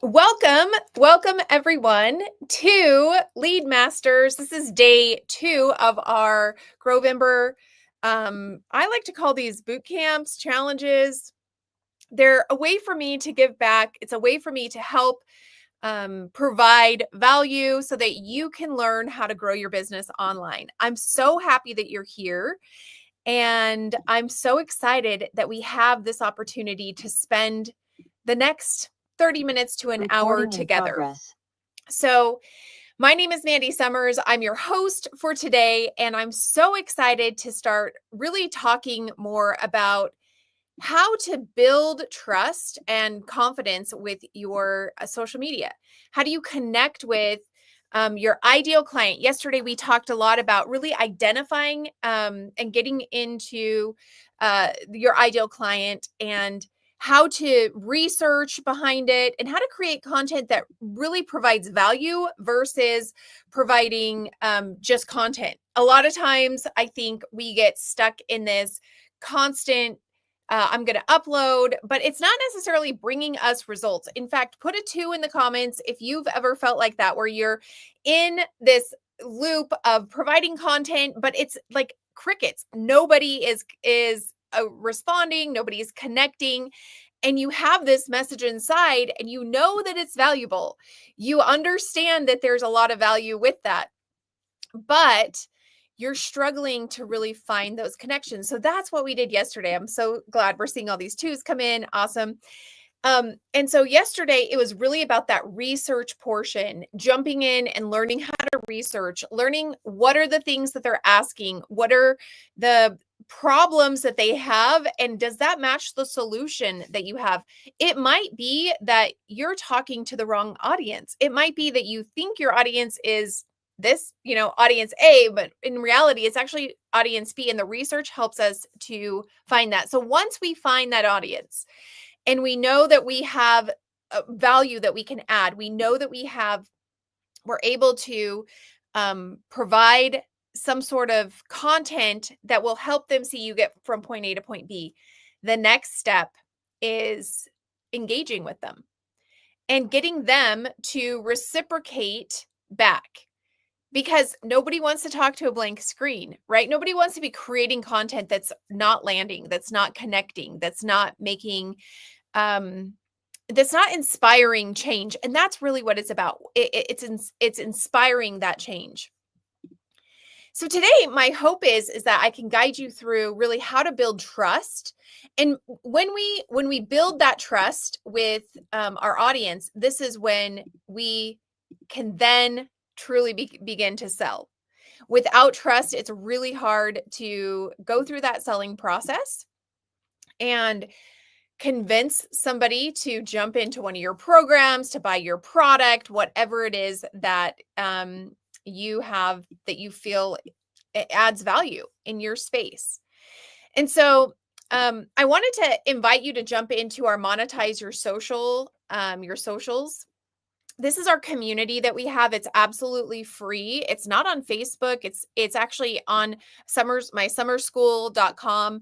Welcome everyone to Lead Masters. This is day 2 of our Grovember. I like to call these boot camps, challenges. They're a way for me to give back. It's a way for me to help provide value so that you can learn how to grow your business online. I'm so happy that you're here. And I'm so excited that we have this opportunity to spend the next 30 minutes to an hour together. So, my name is Mandy Sommers. I'm your host for today, and I'm so excited to start really talking more about how to build trust and confidence with your social media. How do you connect with your ideal client? Yesterday, we talked a lot about really identifying and getting into your ideal client and how to research behind it and how to create content that really provides value versus providing just content. A lot of times, I think we get stuck in this constant I'm going to upload, but it's not necessarily bringing us results. In fact, put a 2 in the comments if you've ever felt like that, where you're in this loop of providing content, but it's like crickets. Nobody is responding, nobody's connecting, and you have this message inside and you know that it's valuable. You understand that there's a lot of value with that, but you're struggling to really find those connections. So that's what we did yesterday. I'm so glad we're seeing all these 2s come in. Awesome. And so yesterday it was really about that research portion, jumping in and learning how to research, learning what are the things that they're asking, what are the problems that they have, and does that match the solution that you have? It might be that you're talking to the wrong audience. It might be that you think your audience is this, audience A, but in reality, it's actually audience B, and the research helps us to find that. So once we find that audience and we know that we have a value that we can add, we know that we're able to provide some sort of content that will help them see you get from point A to point B. The next step is engaging with them and getting them to reciprocate back. Because nobody wants to talk to a blank screen, right? Nobody wants to be creating content that's not landing, that's not connecting, that's not making, that's not inspiring change. And that's really what it's about. It's inspiring that change. So today, my hope is that I can guide you through really how to build trust. And when we build that trust with our audience, this is when we can then truly begin to sell. Without trust, it's really hard to go through that selling process and convince somebody to jump into one of your programs, to buy your product, whatever it is that you have that you feel it adds value in your space. And so I wanted to invite you to jump into our Monetize Your Social, your socials. This is our community that we have. It's absolutely free. It's not on Facebook. It's actually on my summerschool.com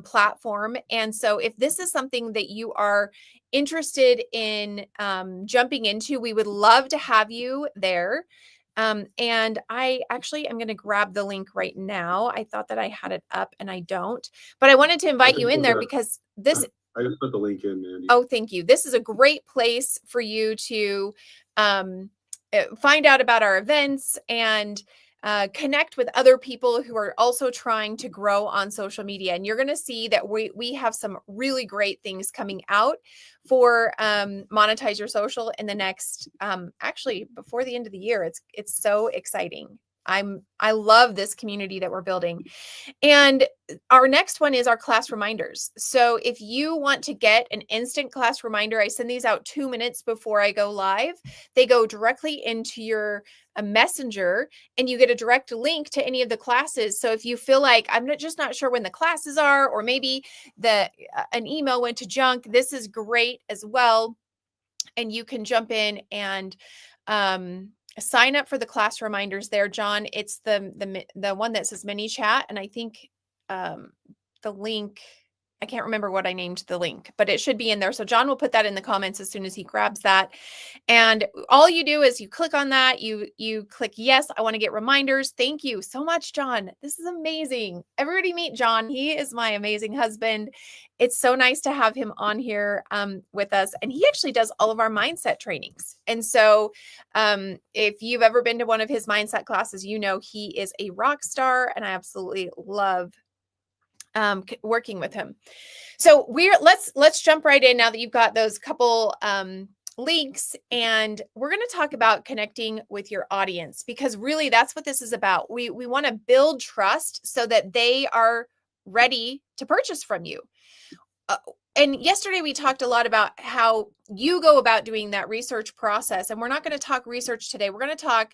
platform. And so if this is something that you are interested in jumping into, we would love to have you there. And I actually am going to grab the link right now. I thought that I had it up and I don't, but I wanted to invite you in there because this I just put the link in, Mandy. Oh, thank you. This is a great place for you to find out about our events and connect with other people who are also trying to grow on social media. And you're going to see that we have some really great things coming out for Monetize Your Social in the next, actually before the end of the year. It's so exciting. I love this community that we're building. And our next one is our class reminders. So if you want to get an instant class reminder, I send these out 2 minutes before I go live. They go directly into your messenger and you get a direct link to any of the classes. So if you feel like just not sure when the classes are, or maybe an email went to junk, this is great as well. And you can jump in and sign up for the class reminders there, John. It's the one that says mini chat, and I think the link I can't remember what I named the link, but it should be in there. So John will put that in the comments as soon as he grabs that. And all you do is you click on that, you click yes, I want to get reminders. Thank you so much, John. This is amazing. Everybody meet John. He is my amazing husband. It's so nice to have him on here with us. And he actually does all of our mindset trainings. And so if you've ever been to one of his mindset classes, you know he is a rock star, and I absolutely love working with him. So let's jump right in now that you've got those couple links, and we're going to talk about connecting with your audience, because really that's what this is about. We want to build trust so that they are ready to purchase from you. And yesterday we talked a lot about how you go about doing that research process, and we're not going to talk research today. We're going to talk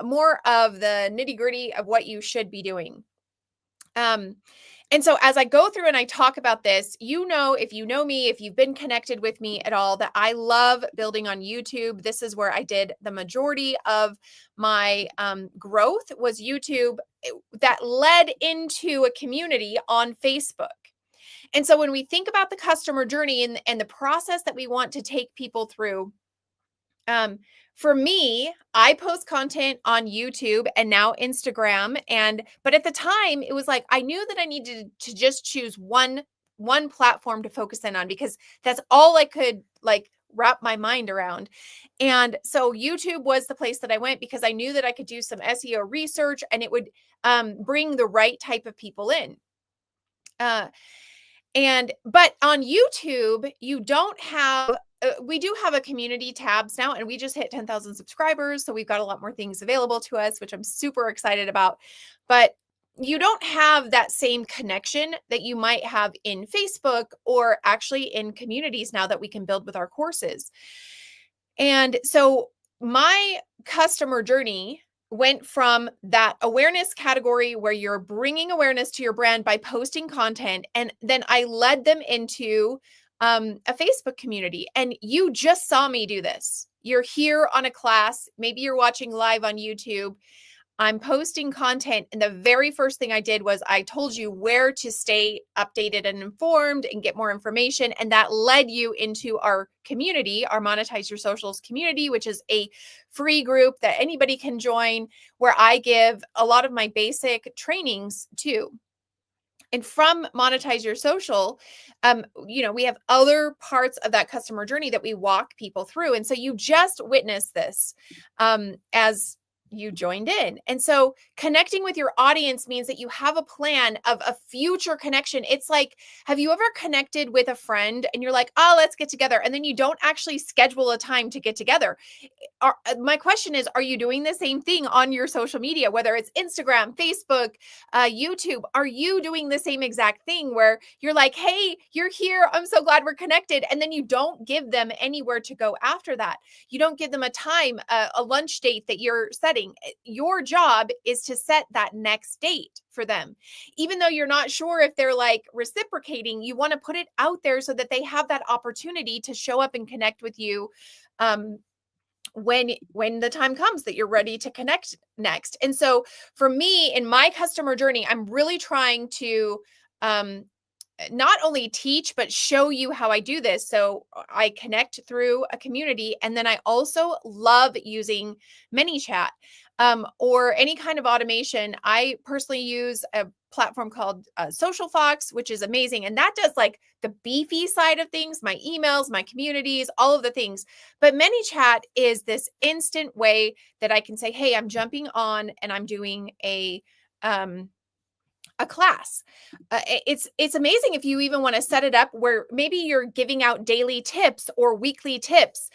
more of the nitty-gritty of what you should be doing. And so as I go through and I talk about this, you know, if you know me, if you've been connected with me at all, that I love building on YouTube. This is where I did the majority of my growth, was YouTube, that led into a community on Facebook. And so when we think about the customer journey and the process that we want to take people through, for me, I post content on YouTube and now Instagram. But at the time it was like, I knew that I needed to just choose one platform to focus in on, because that's all I could like wrap my mind around. And so YouTube was the place that I went, because I knew that I could do some SEO research and it would bring the right type of people in. But on YouTube, you don't have, we do have a community tabs now, and we just hit 10,000 subscribers. So we've got a lot more things available to us, which I'm super excited about. But you don't have that same connection that you might have in Facebook, or actually in communities now that we can build with our courses. And so my customer journey went from that awareness category where you're bringing awareness to your brand by posting content. And then I led them into a Facebook community. And you just saw me do this. You're here on a class. Maybe you're watching live on YouTube. I'm posting content. And the very first thing I did was I told you where to stay updated and informed and get more information. And that led you into our community, our Monetize Your Socials community, which is a free group that anybody can join, where I give a lot of my basic trainings too. And from Monetize Your Social, we have other parts of that customer journey that we walk people through. And so you just witnessed this as you joined in. And so connecting with your audience means that you have a plan of a future connection. It's like, have you ever connected with a friend and you're like, oh, let's get together, and then you don't actually schedule a time to get together? My question is, are you doing the same thing on your social media, whether it's Instagram, Facebook, YouTube? Are you doing the same exact thing where you're like, hey, you're here, I'm so glad we're connected, and then you don't give them anywhere to go after that? You don't give them a time, a lunch date that you're setting. Your job is to set that next date for them. Even though you're not sure if they're like reciprocating, you want to put it out there so that they have that opportunity to show up and connect with you when the time comes that you're ready to connect next. And so for me, in my customer journey, I'm really trying to not only teach, but show you how I do this. So I connect through a community. And then I also love using ManyChat or any kind of automation. I personally use a platform called Social Fox, which is amazing. And that does like the beefy side of things, my emails, my communities, all of the things. But ManyChat is this instant way that I can say, hey, I'm jumping on and I'm doing a class. It's amazing if you even want to set it up where maybe you're giving out daily tips or weekly tips,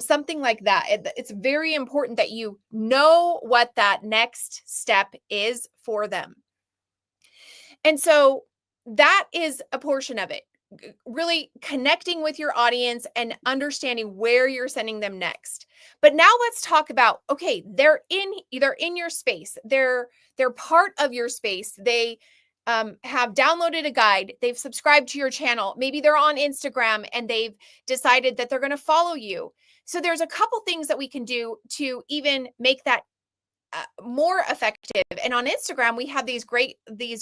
something like that. It's very important that you know what that next step is for them. And so that is a portion of it. Really connecting with your audience and understanding where you're sending them next. But now let's talk about, okay, they're in your space. They're part of your space. They have downloaded a guide. They've subscribed to your channel. Maybe they're on Instagram and they've decided that they're going to follow you. So there's a couple things that we can do to even make that more effective. And on Instagram, we have these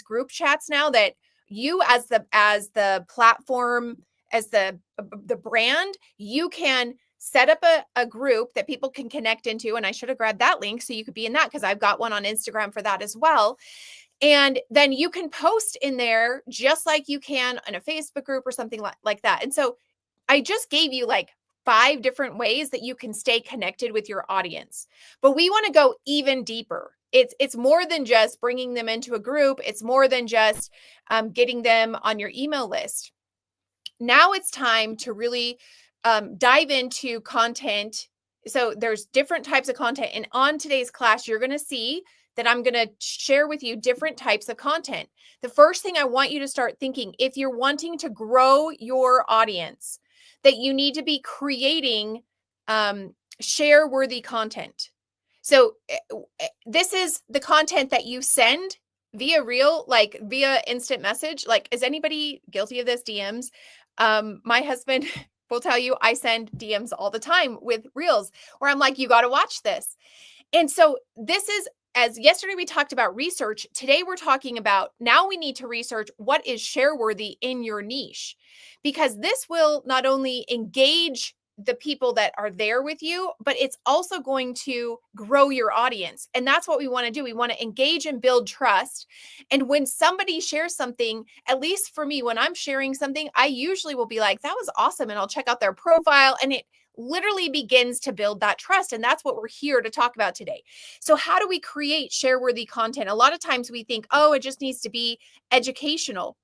group chats now that you as the platform, as the brand, you can set up a group that people can connect into. And I should have grabbed that link so you could be in that, because I've got one on Instagram for that as well. And then you can post in there just like you can in a Facebook group or something like that. And so I just gave you like 5 different ways that you can stay connected with your audience. But we want to go even deeper. It's more than just bringing them into a group. It's more than just getting them on your email list. Now it's time to really dive into content. So there's different types of content. And on today's class, you're going to see that I'm going to share with you different types of content. The first thing I want you to start thinking, if you're wanting to grow your audience, that you need to be creating share-worthy content. So this is the content that you send via reel, like via instant message. Like, is anybody guilty of this? DMs? My husband will tell you I send DMs all the time with reels where I'm like, you got to watch this. And so this is, as yesterday we talked about research, today we're talking about, now we need to research what is share worthy in your niche, because this will not only engage the people that are there with you, but it's also going to grow your audience. And that's what we want to do. We want to engage and build trust. And when somebody shares something, at least for me, when I'm sharing something, I usually will be like, that was awesome. And I'll check out their profile, and it literally begins to build that trust. And that's what we're here to talk about today. So how do we create share-worthy content? A lot of times we think, oh, it just needs to be educational.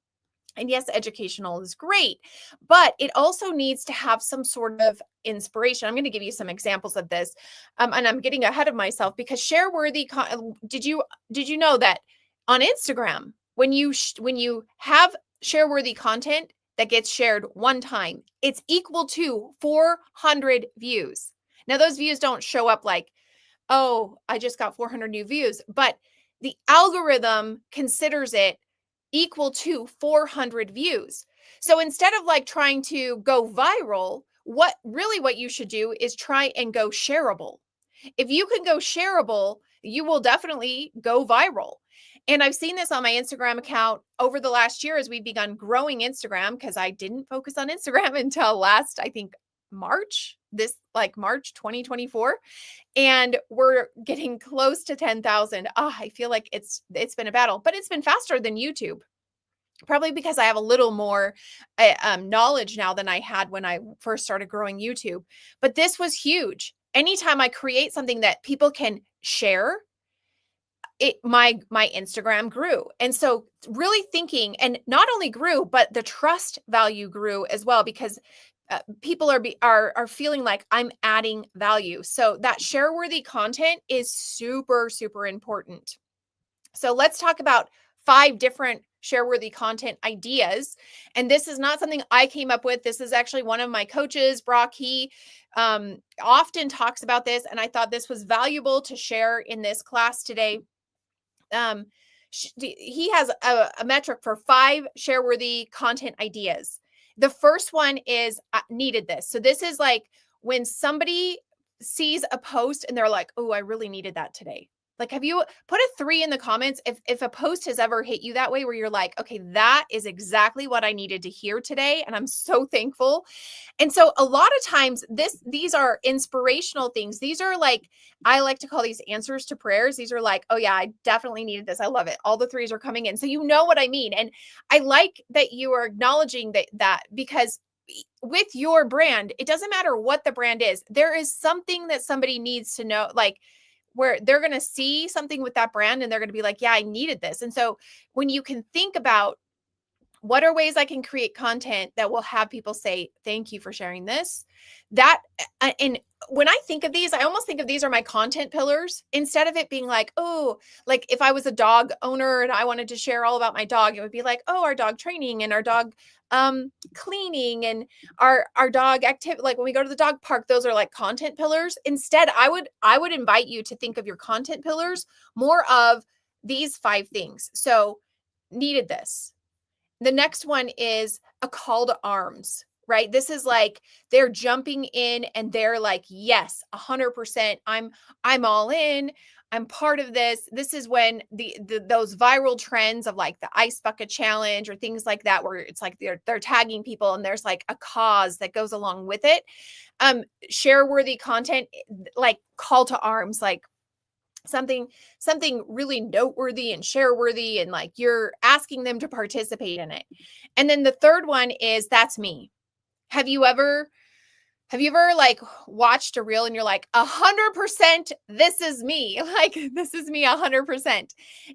And yes, educational is great, but it also needs to have some sort of inspiration. I'm going to give you some examples of this, and I'm getting ahead of myself, because share-worthy. Did you know that on Instagram, when you have share-worthy content that gets shared one time, it's equal to 400 views. Now, those views don't show up like, oh, I just got 400 new views, but the algorithm considers it equal to 400 views. So instead of like trying to go viral, what you should do is try and go shareable. If you can go shareable, you will definitely go viral. And I've seen this on my Instagram account over the last year as we've begun growing Instagram, because I didn't focus on Instagram until last, I think, March 2024. And we're getting close to 10,000. I feel like it's been a battle, but it's been faster than YouTube. Probably because I have a little more knowledge now than I had when I first started growing YouTube. But this was huge. Anytime I create something that people can share, my Instagram grew. And so really thinking, and not only grew, but the trust value grew as well, because people are feeling like I'm adding value. So that share-worthy content is super, super important. So let's talk about 5 different share-worthy content ideas. And this is not something I came up with. This is actually one of my coaches, Brock. He often talks about this, and I thought this was valuable to share in this class today. He has a metric for 5 share-worthy content ideas. The first one is needed this. So this is like when somebody sees a post and they're like, oh, I really needed that today. Like, have you put a 3 in the comments if a post has ever hit you that way, where you're like, okay, that is exactly what I needed to hear today, and I'm so thankful. And so a lot of times these are inspirational things. These are like, I like to call these answers to prayers. These are like, oh yeah, I definitely needed this. I love it. All the 3s are coming in. So you know what I mean. And I like that you are acknowledging that because with your brand, it doesn't matter what the brand is. There is something that somebody needs to know, like, where they're going to see something with that brand and they're going to be like, yeah, I needed this. And so when you can think about what are ways I can create content that will have people say, thank you for sharing this, and when I think of these, I almost think of these are my content pillars, instead of it being like, oh, like if I was a dog owner and I wanted to share all about my dog, it would be like, oh, our dog training and our dog cleaning and our dog activity. Like when we go to the dog park, those are like content pillars. Instead, I would invite you to think of your content pillars more of these 5 things. So needed this. The next one is a call to arms. right? This is like they're jumping in and they're like, yes, 100%. I'm all in. I'm part of this. This is when those viral trends of like the ice bucket challenge or things like that, where it's like they're tagging people and there's like a cause that goes along with it. Share worthy content, like call to arms, like something really noteworthy and share worthy, and like you're asking them to participate in it. And then the third one is that's me. Have you ever like watched a reel and you're like 100% this is me, like this is me 100%.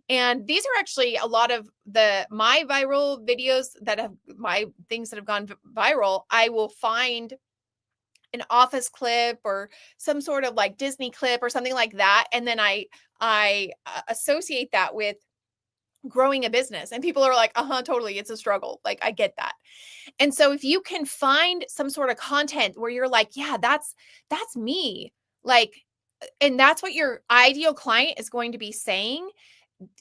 And these are actually a lot of my viral videos that have my things that have gone viral. I will find an office clip or some sort of like Disney clip or something like that, and then I associate that with growing a business, and people are like, totally, it's a struggle, like I get that. And so if you can find some sort of content where you're like, yeah, that's me, like, and that's what your ideal client is going to be saying,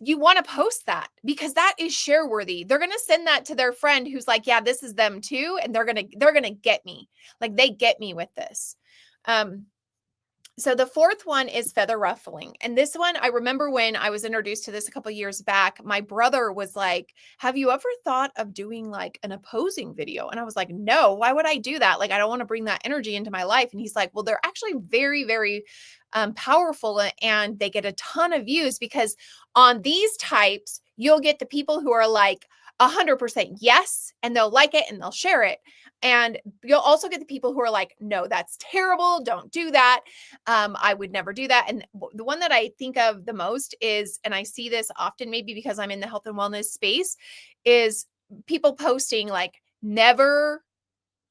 you want to post that because that is share worthy. They're going to send that to their friend who's like, yeah, this is them too, and they're going to get me. Like they get me with this. So the fourth one is feather ruffling. And this one, I remember when I was introduced to this a couple of years back, my brother was like, have you ever thought of doing like an opposing video? And I was like, no, why would I do that? Like, I don't want to bring that energy into my life. And he's like, well, they're actually very, very powerful, and they get a ton of views because on these types, you'll get the people who are like 100% yes, and they'll like it and they'll share it. And you'll also get the people who are like, no, that's terrible. Don't do that. I would never do that. And the one that I think of the most is, and I see this often, maybe because I'm in the health and wellness space, is people posting like, never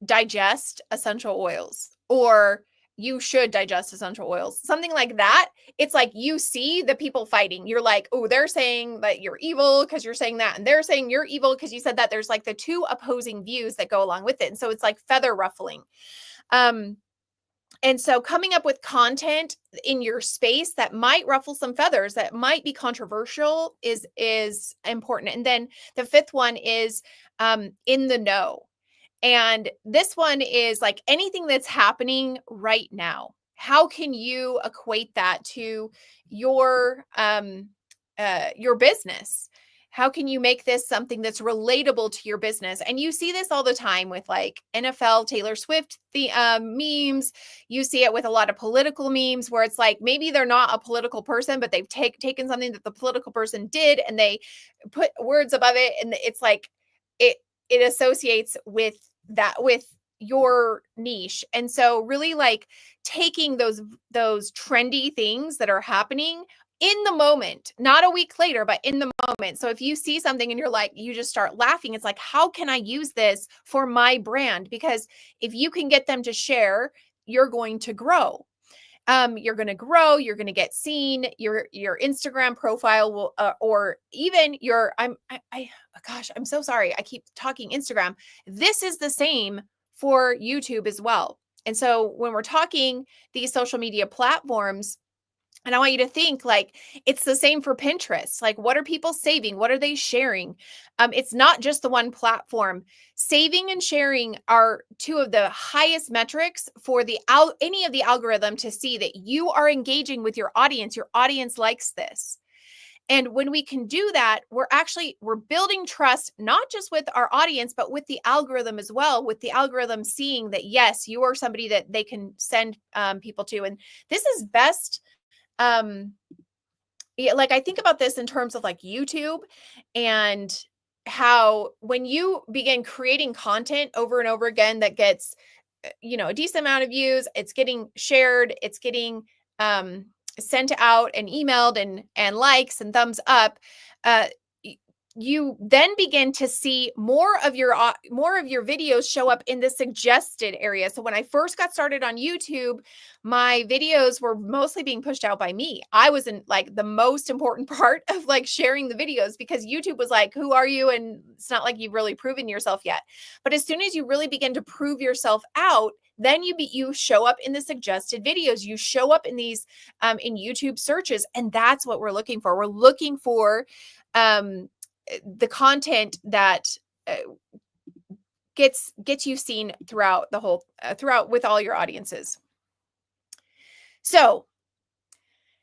digest essential oils, or you should digest essential oils, something like that. It's like you see the people fighting. You're like, oh, they're saying that you're evil because you're saying that, and they're saying you're evil because you said that. There's like the two opposing views that go along with it. And so it's like feather ruffling. And so coming up with content in your space that might ruffle some feathers, that might be controversial, is important. And then the fifth one is in the know. And this one is like anything that's happening right now. How can you equate that to your business? How can you make this something that's relatable to your business? And you see this all the time with like NFL, Taylor Swift, the memes. You see it with a lot of political memes where it's like maybe they're not a political person, but they've taken something that the political person did and they put words above it, and it's like it associates with that, with your niche. And so really like taking those trendy things that are happening in the moment, not a week later, but in the moment. So if you see something and you're like, you just start laughing, it's like, how can I use this for my brand? Because if you can get them to share, you're going to grow. You're going to grow, you're going to get seen, your Instagram profile will, or even gosh, I'm so sorry. I keep talking Instagram. This is the same for YouTube as well. And so when we're talking these social media platforms, and I want you to think like it's the same for Pinterest. Like, what are people saving? What are they sharing? It's not just the one platform. Saving and sharing are two of the highest metrics for any of the algorithm to see that you are engaging with your audience. Your audience likes this. And when we can do that, we're building trust, not just with our audience, but with the algorithm as well, with the algorithm seeing that, yes, you are somebody that they can send people to. And this is best. Yeah, like I think about this in terms of like YouTube, and how when you begin creating content over and over again that gets a decent amount of views, it's getting shared, it's getting sent out and emailed and likes and thumbs up, uh you then begin to see more of your videos show up in the suggested area. So when I first got started on YouTube, my videos were mostly being pushed out by me. I was in like the most important part of like sharing the videos, because YouTube was like, who are you? And it's not like you've really proven yourself yet. But as soon as you really begin to prove yourself out, then you show up in the suggested videos. You show up in these in YouTube searches, and that's what we're looking for. We're looking for the content that gets you seen throughout the whole throughout with all your audiences. So,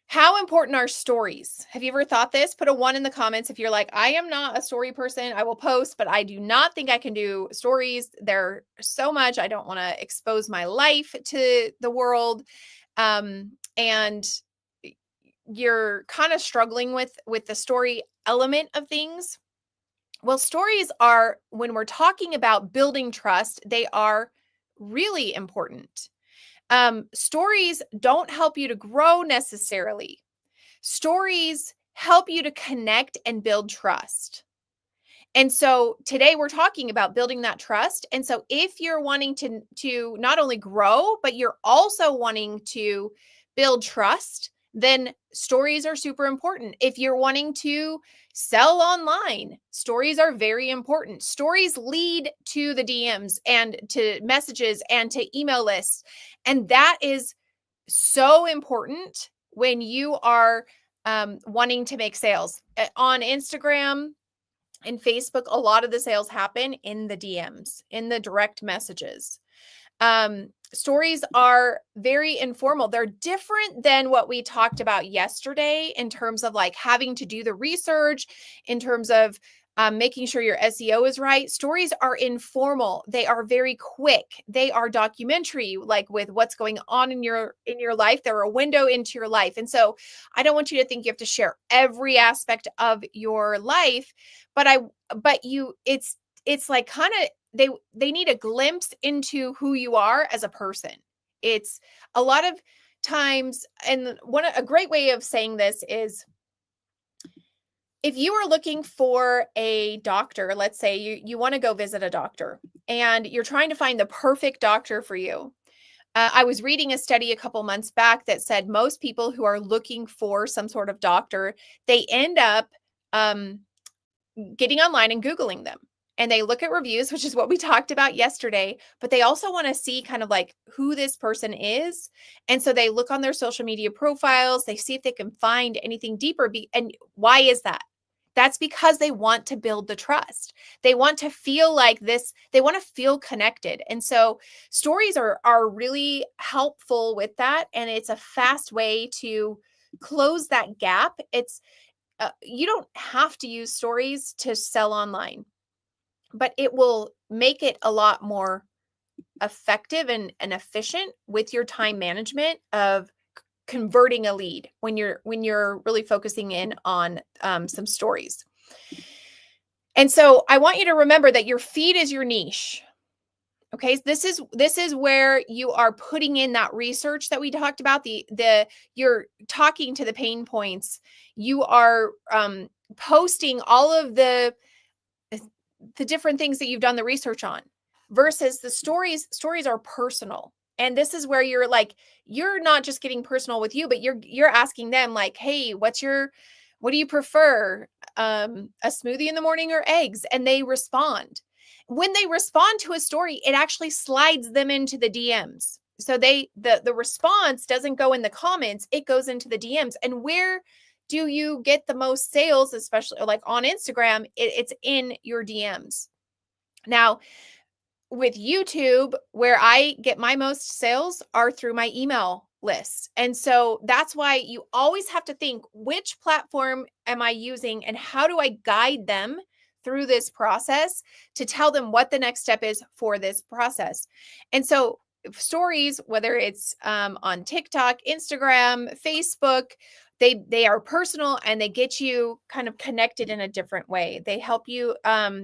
how important are stories? Have you ever thought this? Put a 1 in the comments if you're like, I am not a story person. I will post, but I do not think I can do stories. They're so much. I don't want to expose my life to the world. And you're kind of struggling with the story element of things. Well, stories are, when we're talking about building trust, they are really important. Stories don't help you to grow necessarily. Stories help you to connect and build trust. And so today we're talking about building that trust. And so if you're wanting to not only grow, but you're also wanting to build trust, then stories are super important. If you're wanting to sell online, stories are very important. Stories lead to the DMs and to messages and to email lists. And that is so important when you are wanting to make sales. On Instagram and Facebook, a lot of the sales happen in the DMs, in the direct messages. Stories are very informal. They're different than what we talked about yesterday in terms of like having to do the research, in terms of making sure your SEO is right. Stories are informal. They are very quick. They are documentary, like with what's going on in your life. They're a window into your life. And so I don't want you to think you have to share every aspect of your life, but it's like kind of they need a glimpse into who you are as a person. It's a lot of times, and a great way of saying this is, if you are looking for a doctor, let's say you want to go visit a doctor and you're trying to find the perfect doctor for you. I was reading a study a couple months back that said most people who are looking for some sort of doctor, they end up getting online and Googling them. And they look at reviews, which is what we talked about yesterday, but they also want to see kind of like who this person is. And so they look on their social media profiles, they see if they can find anything deeper. And why is that? That's because they want to build the trust. They want to feel like this, they want to feel connected. And so stories are really helpful with that. And it's a fast way to close that gap. You don't have to use stories to sell online, but it will make it a lot more effective and efficient with your time management of converting a lead when you're really focusing in on some stories. And so I want you to remember that your feed is your niche. Okay, this is where you are putting in that research that we talked about. You're talking to the pain points. You are posting all of the different things that you've done the research on, versus the stories. Stories are personal. And this is where you're not just getting personal with you, but you're asking them like, hey, what do you prefer? A smoothie in the morning or eggs? And they respond. When they respond to a story, it actually slides them into the DMs. So the response doesn't go in the comments, it goes into the DMs. And where do you get the most sales, especially like on Instagram? It's in your DMs. Now, with YouTube, where I get my most sales are through my email lists. And so that's why you always have to think, which platform am I using and how do I guide them through this process to tell them what the next step is for this process. And so stories, whether it's on TikTok, Instagram, Facebook, they are personal and they get you kind of connected in a different way. They help you.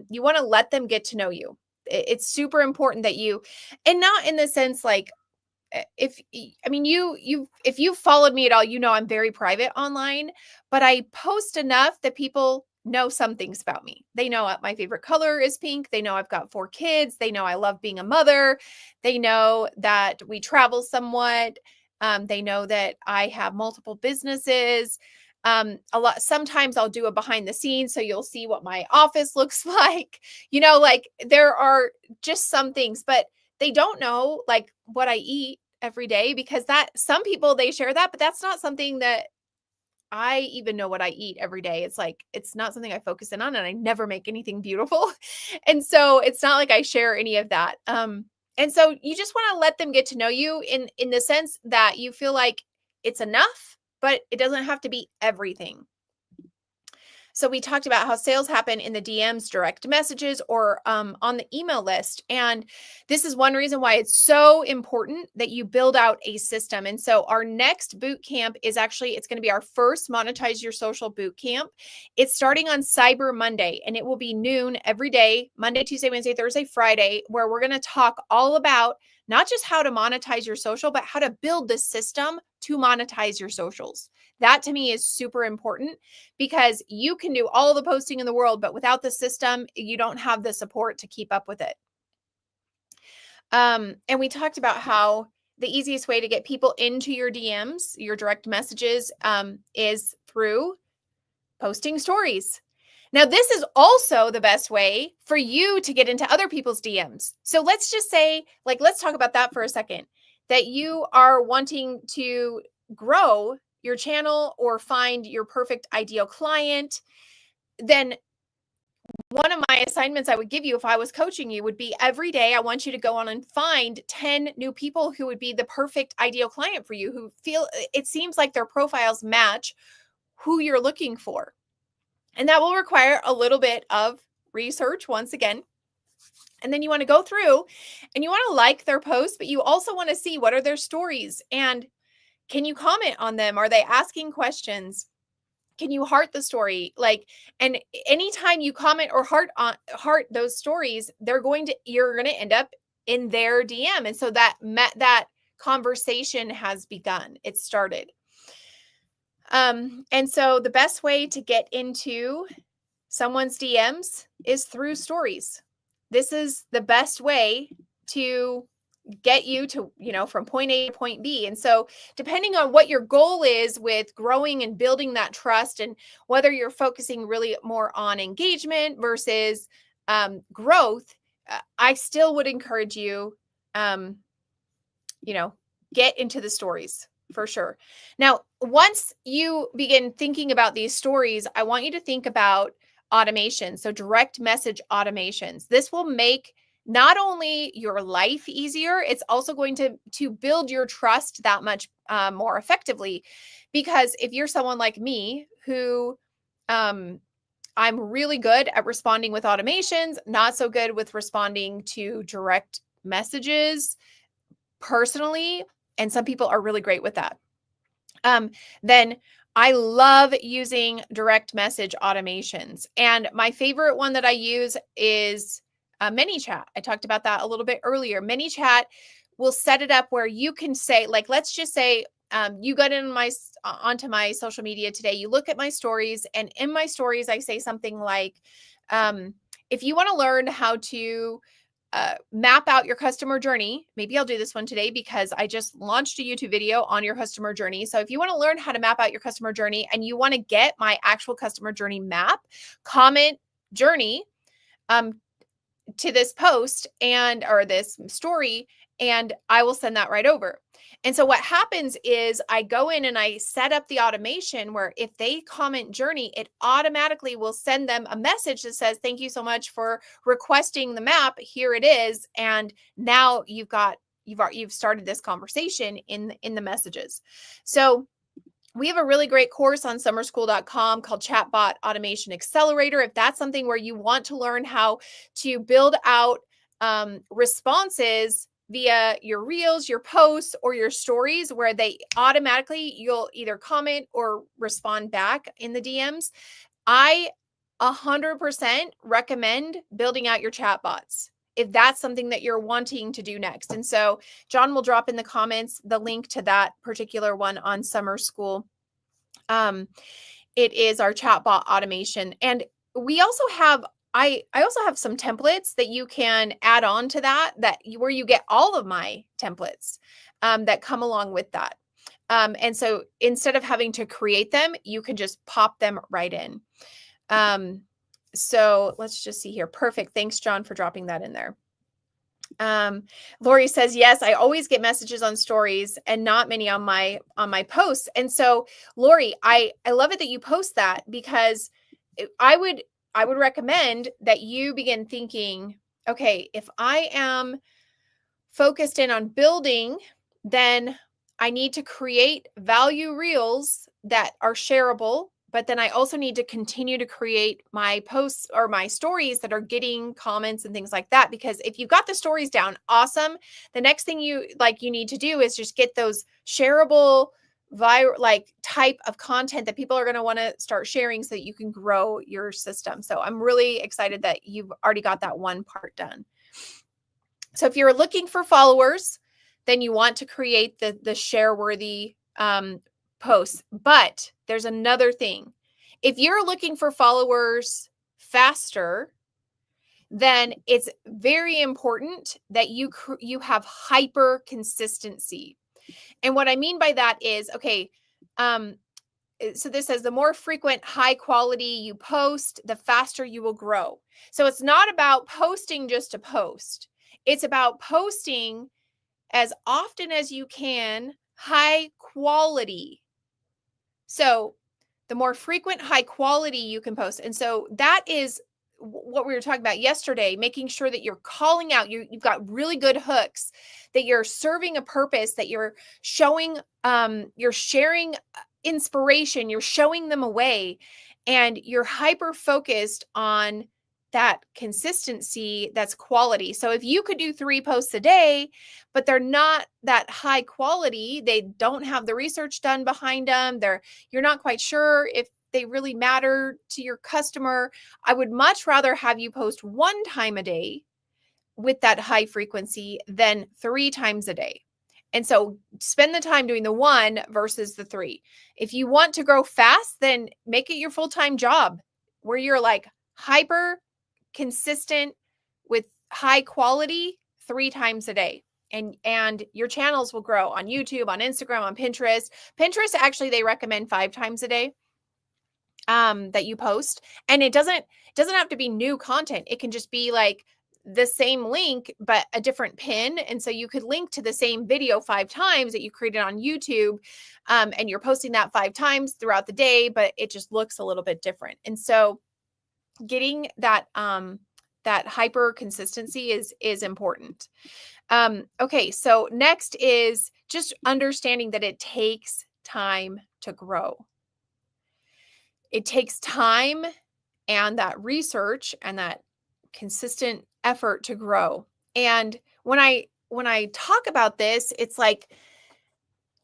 You want to let them get to know you. It's super important that you, and not in the sense like, if you've followed me at all, you know I'm very private online, but I post enough that people know some things about me. They know my favorite color is pink. They know I've got 4 kids. They know I love being a mother. They know that we travel somewhat. They know that I have multiple businesses. Sometimes I'll do a behind the scenes, so you'll see what my office looks like. Like there are just some things, but they don't know like what I eat every day, because that some people, they share that, but that's not something that I even know what I eat every day. It's like, it's not something I focus in on, and I never make anything beautiful. And so it's not like I share any of that. And so you just want to let them get to know you in the sense that you feel like it's enough, but it doesn't have to be everything. So we talked about how sales happen in the DMs, direct messages, or on the email list. And this is one reason why it's so important that you build out a system. And so our next boot camp is actually, it's going to be our first Monetize Your Social boot camp. It's starting on Cyber Monday, and it will be noon every day, Monday, Tuesday, Wednesday, Thursday, Friday, where we're going to talk all about not just how to monetize your social, but how to build the system to monetize your socials. That to me is super important, because you can do all the posting in the world, but without the system, you don't have the support to keep up with it. And we talked about how the easiest way to get people into your DMs, your direct messages, is through posting stories. Now, this is also the best way for you to get into other people's DMs. So let's just say, like, let's talk about that for a second, that you are wanting to grow your channel or find your perfect ideal client. Then one of my assignments I would give you if I was coaching you would be every day, I want you to go on and find 10 new people who would be the perfect ideal client for you, who feel it seems like their profiles match who you're looking for. And that will require a little bit of research once again. And then you want to go through and you want to like their posts, but you also want to see what are their stories, and can you comment on them? Are they asking questions? Can you heart the story? Like, and anytime you comment or heart those stories, you're going to end up in their DM. And so that conversation has begun. It started. And so the best way to get into someone's DMs is through stories. This is the best way to get you to, from point A to point B. And so depending on what your goal is with growing and building that trust, and whether you're focusing really more on engagement versus growth, I still would encourage you, get into the stories for sure. Now, once you begin thinking about these stories, I want you to think about automation. So direct message automations. This will make not only your life easier, it's also going to build your trust that much more effectively. Because if you're someone like me who I'm really good at responding with automations, not so good with responding to direct messages personally, and some people are really great with that, then I love using direct message automations. And my favorite one that I use is ManyChat. I talked about that a little bit earlier. ManyChat will set it up where you can say, like, let's just say you got onto my social media today. You look at my stories, and in my stories, I say something like, if you want to learn how to map out your customer journey. Maybe I'll do this one today because I just launched a YouTube video on your customer journey. So if you want to learn how to map out your customer journey and you want to get my actual customer journey map, comment journey to this post or this story, and I will send that right over. And so what happens is I go in and I set up the automation where if they comment journey, it automatically will send them a message that says, thank you so much for requesting the map. Here it is. And now you've started this conversation in the messages. So we have a really great course on summerschool.com called Chatbot Automation Accelerator. If that's something where you want to learn how to build out responses via your reels, your posts, or your stories, where you'll either comment or respond back in the DMs, I 100% recommend building out your chatbots if that's something that you're wanting to do next. And so John will drop in the comments the link to that particular one on Summer School. It is our chatbot automation. And we also have I also have some templates that you can add on to where you get all of my templates that come along with that. And so instead of having to create them, you can just pop them right in. So let's just see here. Perfect. Thanks, John, for dropping that in there. Lori says, yes, I always get messages on stories and not many on my posts. And so, Lori, I love it that you post that, because I would recommend that you begin thinking, okay, if I am focused in on building, then I need to create value reels that are shareable. But then I also need to continue to create my posts or my stories that are getting comments and things like that. Because if you've got the stories down, awesome. The next thing you need to do is just get those shareable type of content that people are going to want to start sharing so that you can grow your system. So I'm really excited that you've already got that one part done. So if you're looking for followers, then you want to create the share-worthy posts. But there's another thing. If you're looking for followers faster, then it's very important that you have hyper consistency. And what I mean by that is, okay, so this says the more frequent, high quality you post, the faster you will grow. So it's not about posting just to post. It's about posting as often as you can, high quality. So the more frequent, high quality you can post. And so that is what we were talking about yesterday, making sure that you're calling out, you've got really good hooks, that you're serving a purpose, that you're showing, you're sharing inspiration, you're showing them a way, and you're hyper focused on that consistency that's quality. So if you could do 3 posts a day, but they're not that high quality, they don't have the research done behind them, you're not quite sure if they really matter to your customer, I would much rather have you post 1 time a day with that high frequency than 3 times a day. And so spend the time doing the 1 versus the 3. If you want to grow fast, then make it your full-time job where you're like hyper consistent with high quality 3 times a day. And your channels will grow on YouTube, on Instagram, on Pinterest. Pinterest, actually, they recommend 5 times a day that you post. And it doesn't have to be new content. It can just be like the same link, but a different pin. And so you could link to the same video 5 times that you created on YouTube. And you're posting that 5 times throughout the day, but it just looks a little bit different. And so getting that hyper consistency is important. Okay, so next is just understanding that it takes time to grow. It takes time and that research and that consistent effort to grow. And when I talk about this, it's like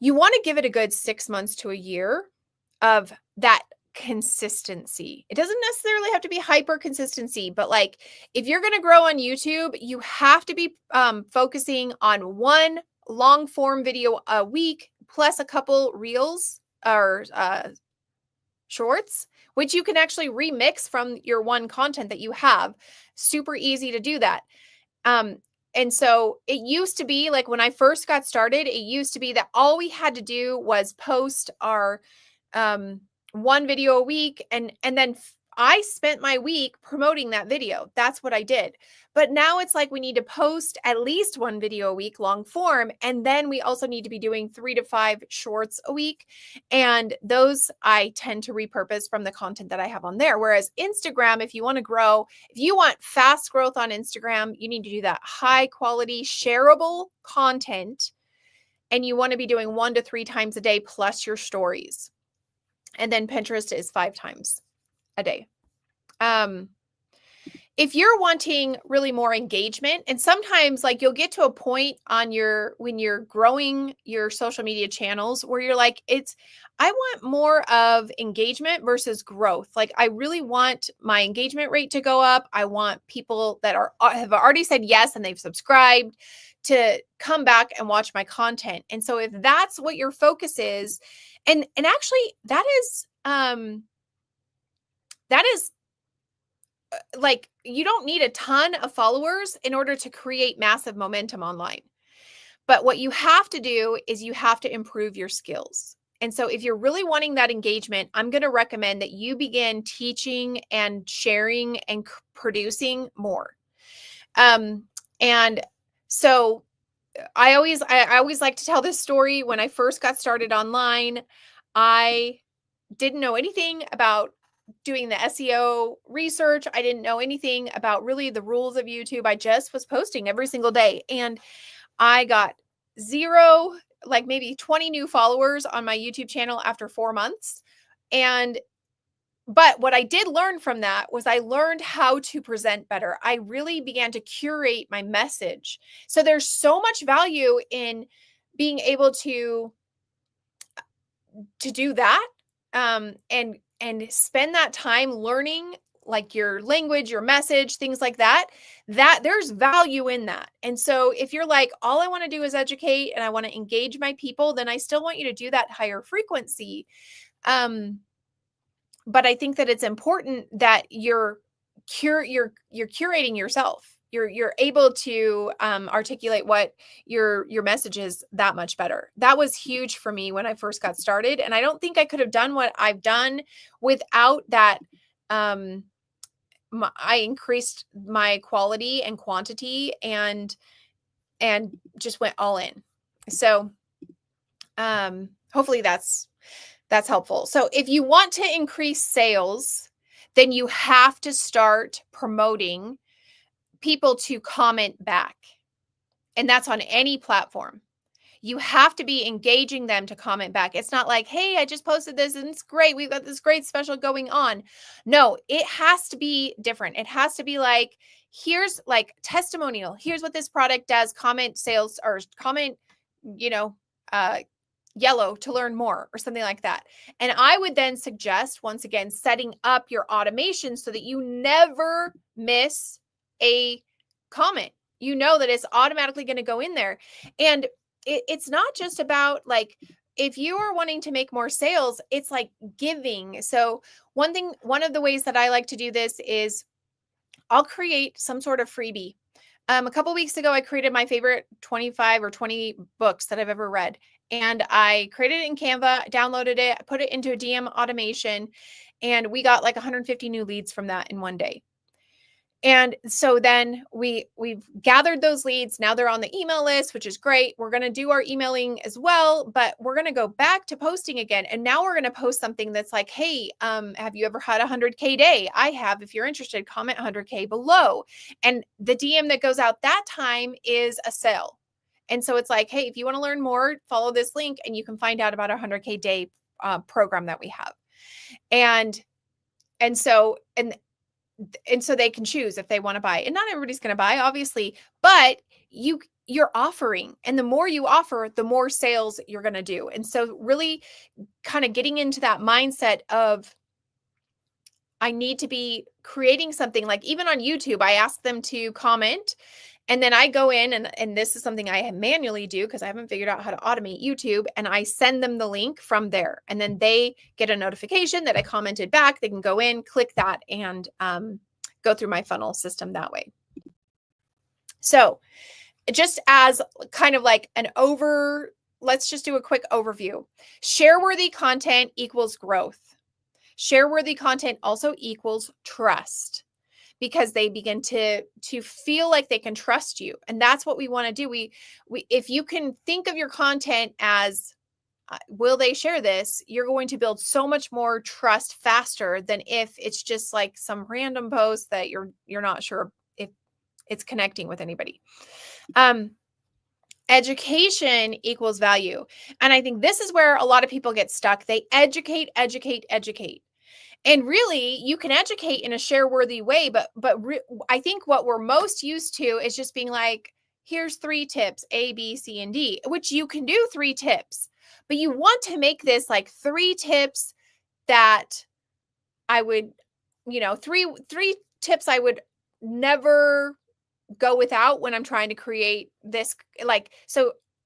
you want to give it a good 6 months to a year of that consistency. It doesn't necessarily have to be hyper consistency, but like if you're going to grow on YouTube, you have to be focusing on 1 long form video a week plus a couple reels or shorts, which you can actually remix from your 1 content that you have. Super easy to do that. And so it used to be like when I first got started, it used to be that all we had to do was post our 1 video a week. And then I spent my week promoting that video. That's what I did. But now it's like we need to post at least 1 video a week, long form. And then we also need to be doing 3 to 5 shorts a week. And those I tend to repurpose from the content that I have on there. Whereas Instagram, if you want to grow, if you want fast growth on Instagram, you need to do that high quality, shareable content. And you want to be doing 1 to 3 times a day plus your stories. And then Pinterest is 5 times a day. If you're wanting really more engagement, and sometimes like you'll get to a point on when you're growing your social media channels where you're like, I want more of engagement versus growth. Like I really want my engagement rate to go up. I want people that have already said yes and they've subscribed to come back and watch my content. And so if that's what your focus is, and actually that is like, you don't need a ton of followers in order to create massive momentum online. But what you have to do is you have to improve your skills. And so if you're really wanting that engagement, I'm going to recommend that you begin teaching and sharing and producing more. And So I always like to tell this story. When I first got started online, I didn't know anything about doing the SEO research. I didn't know anything about really the rules of YouTube. I just was posting every single day, and I got 0, like maybe 20 new followers on my YouTube channel after 4 months. And but what I did learn from that was I learned how to present better. I really began to curate my message. So there's so much value in being able to do that, and spend that time learning, like, your language, your message, things like that. That there's value in that. And so if you're like, all I want to do is educate and I want to engage my people, then I still want you to do that higher frequency. Um, but I think that it's important that you're curating yourself. You're able to articulate what your message is that much better. That was huge for me when I first got started, and I don't think I could have done what I've done without that. I increased my quality and quantity, and just went all in. So hopefully that's helpful. So if you want to increase sales, then you have to start promoting people to comment back. And that's on any platform. You have to be engaging them to comment back. It's not like, hey, I just posted this and it's great. We've got this great special going on. No, it has to be different. It has to be like, here's like testimonial. Here's what this product does. Comment sales, or comment, you know, uh, yellow to learn more, or something like that. And I would then suggest, once again, setting up your automation so that you never miss a comment. You know that it's automatically going to go in there. And it's not just about, like, if you are wanting to make more sales, it's like giving. So one of the ways that I like to do this is I'll create some sort of freebie. A couple weeks ago, I created my favorite 25 or 20 books that I've ever read. And I created it in Canva, downloaded it, put it into a DM automation, and we got like 150 new leads from that in one day. And so then we've gathered those leads. Now they're on the email list, which is great. We're going to do our emailing as well, but we're going to go back to posting again. And now we're going to post something that's like, hey, have you ever had a 100K day? I have. If you're interested, comment 100K below. And the DM that goes out that time is a sale. And so it's like, hey, if you want to learn more, follow this link and you can find out about our 100K day program that we have. And so they can choose if they want to buy. And not everybody's going to buy, obviously, but you're offering, and the more you offer, the more sales you're going to do. And so really kind of getting into that mindset of, I need to be creating something. Like, even on YouTube, I ask them to comment, and then I go in, and this is something I manually do because I haven't figured out how to automate YouTube, and I send them the link from there. And then they get a notification that I commented back. They can go in, click that, and go through my funnel system that way. So just as kind of like let's just do a quick overview. Share-worthy content equals growth. Share-worthy content also equals trust, because they begin to feel like they can trust you. And that's what we want to do. We if you can think of your content as, will they share this? You're going to build so much more trust faster than if it's just like some random post that you're not sure if it's connecting with anybody. Education equals value. And I think this is where a lot of people get stuck. They educate. And really, you can educate in a share-worthy way, but I think what we're most used to is just being like, here's 3 tips, A, B, C, and D, which you can do 3 tips, but you want to make this like 3 tips that I would, 3 tips I would never go without when I'm trying to create this,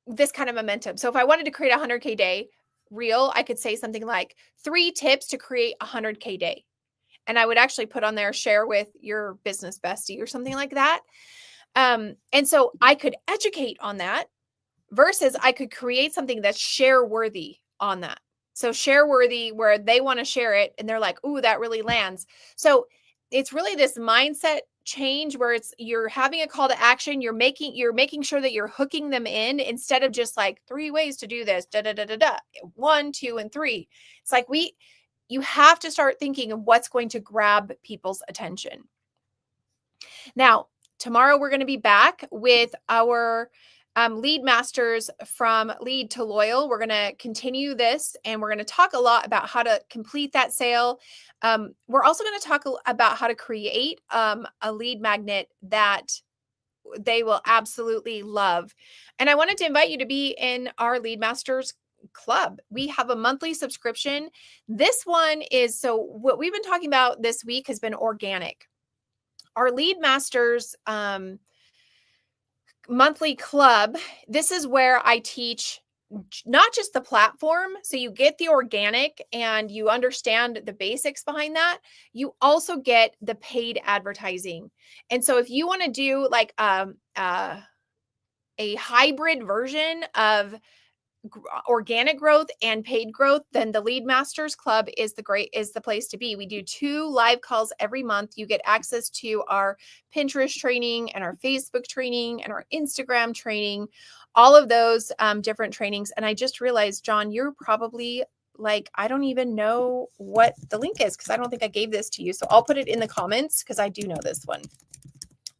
this kind of momentum. So if I wanted to create a 100K day reel, I could say something like 3 tips to create a 100K day. And I would actually put on there, share with your business bestie or something like that. And so I could educate on that versus I could create something that's share worthy on that. So share worthy, where they want to share it and they're like, ooh, that really lands. So it's really this mindset change where you're having a call to action, you're making sure that you're hooking them in instead of just like 3 ways to do this, da da da da da, 1, 2, and 3. It's like you have to start thinking of what's going to grab people's attention. Now, tomorrow we're going to be back with our lead masters from lead to loyal. We're going to continue this and we're going to talk a lot about how to complete that sale. We're also going to talk about how to create a lead magnet that they will absolutely love. And I wanted to invite you to be in our lead masters club. We have a monthly subscription. This one is, so what we've been talking about this week has been organic. Our lead masters monthly club, this is where I teach not just the platform, so you get the organic and you understand the basics behind that. You also get the paid advertising. And so if you want to do like a hybrid version of organic growth and paid growth, then the Lead Masters Club is the place to be. We do 2 live calls every month. You get access to our Pinterest training and our Facebook training and our Instagram training, all of those different trainings. And I just realized, John, you're probably like, I don't even know what the link is because I don't think I gave this to you. So I'll put it in the comments because I do know this one.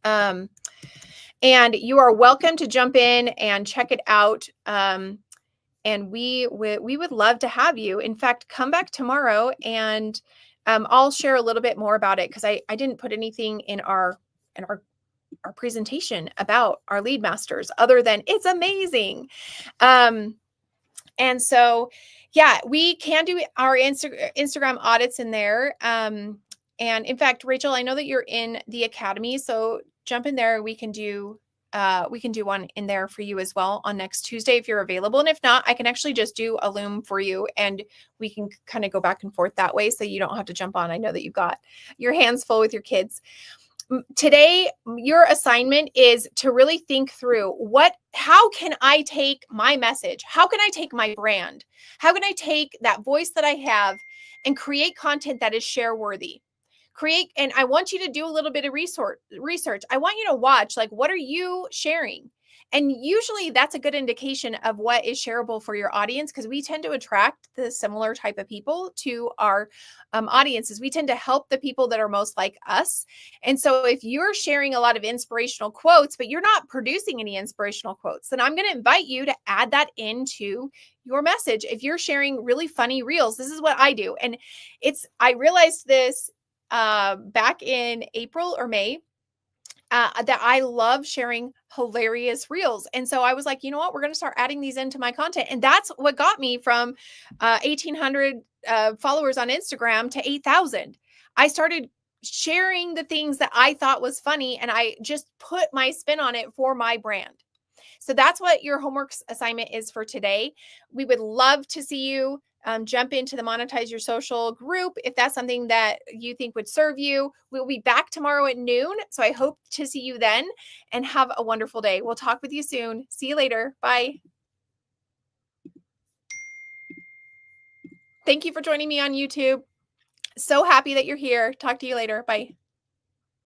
And you are welcome to jump in and check it out. And we would love to have you. In fact, come back tomorrow and I'll share a little bit more about it because I didn't put anything in our presentation about our lead masters other than it's amazing. And so, yeah, we can do our Instagram audits in there. And in fact, Rachel, I know that you're in the academy, so jump in there. We can do one in there for you as well on next Tuesday if you're available. And if not, I can actually just do a Loom for you and we can kind of go back and forth that way so you don't have to jump on. I know that you've got your hands full with your kids. Today, your assignment is to really think through how can I take my message? How can I take my brand? How can I take that voice that I have and create content that is share worthy? And I want you to do a little bit of research. I want you to watch, like, what are you sharing? And usually that's a good indication of what is shareable for your audience because we tend to attract the similar type of people to our audiences. We tend to help the people that are most like us. And so if you're sharing a lot of inspirational quotes, but you're not producing any inspirational quotes, then I'm going to invite you to add that into your message. If you're sharing really funny reels, this is what I do. And I realized this back in April or May, that I love sharing hilarious reels. And so I was like, you know what? We're going to start adding these into my content. And that's what got me from 1,800 followers on Instagram to 8,000. I started sharing the things that I thought was funny and I just put my spin on it for my brand. So that's what your homework assignment is for today. We would love to see you jump into the Monetize Your Social group if that's something that you think would serve you. We'll be back tomorrow at noon. So I hope to see you then and have a wonderful day. We'll talk with you soon. See you later. Bye. Thank you for joining me on YouTube. So happy that you're here. Talk to you later. Bye.